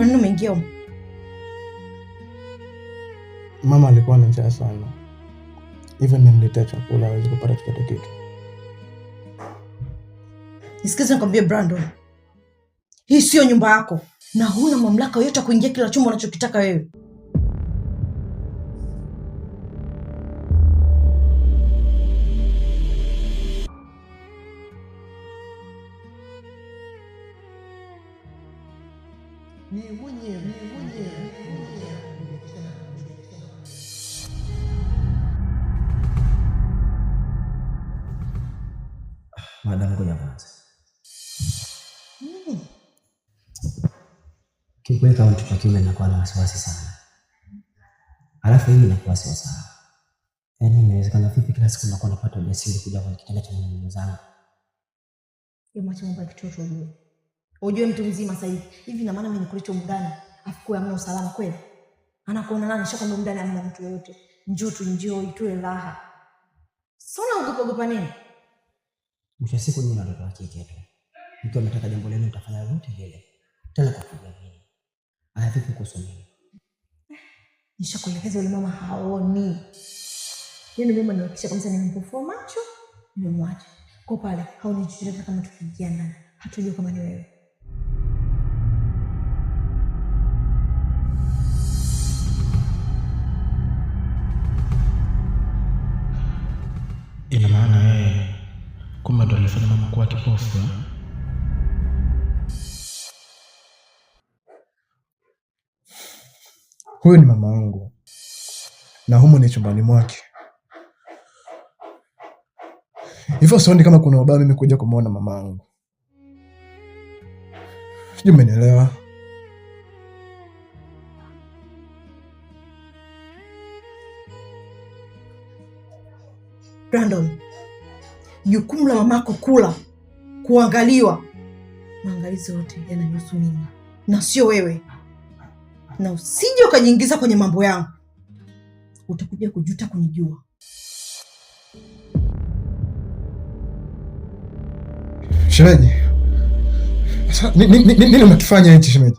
Kwa nini umeingia huko? Mama alikuwa na njaa sana. Even nimletea chakula hawezi kupata chochote kitu. Nisikize nikwambie Brandon. Hii sio nyumba yako na huna mamlaka yote kuingia kila chumba unachokitaka wewe. Madam ngoja kwanza. Kikweli kama mtoto wa kiume anakuwa na wasiwasi sana. Alafu hii inakuwa sio sawa. Yaani inawezekana vipi kila siku nakuwa napata ujasiri kuja kwa kitanda cha mume zangu? Mwache mambo ya kitoto ujue. Ujue mtu mzima sasa hivi. Hivi na maana mimi nikuleta ndani, afu kwa hamna usalama kweli? Anakuona nani shaka ndo ndani hamna mtu yote. Njoo tu enjoy tu raha. Sona ugopa nini? Mwisho siku nyinyi ndio watoto wa kike tu. Mtu ametaka jambo lenu utafanya lolote lile. Tena kwa kujiamini. Aya vipi kuhusu mimi? Nishakuelekeza yule mama haoni. Yeye mama anahakikisha kabisa nimempofoa macho, nimemwacha. Kwa pale haoni chochote kama tukiingia ndani. Hatujui kama ni wewe. Ina maana yeye kumbe ndo alifanya mama kuwa kipofu. Huyu ni mama wangu na humo ni chumbani mwake. Hivyo sioni kama kuna ubaya mimi kuja kumuona mama wangu. Sijui umenielewa? Brandon, jukumu la mamako kula, kuangaliwa. Maangalizi yote yananihusu mimi na sio wewe. Na usije ukajiingiza kwenye mambo yangu. Utakuja kujuta kunijua. Shemeji. Nini unatufanya hichi shemeji?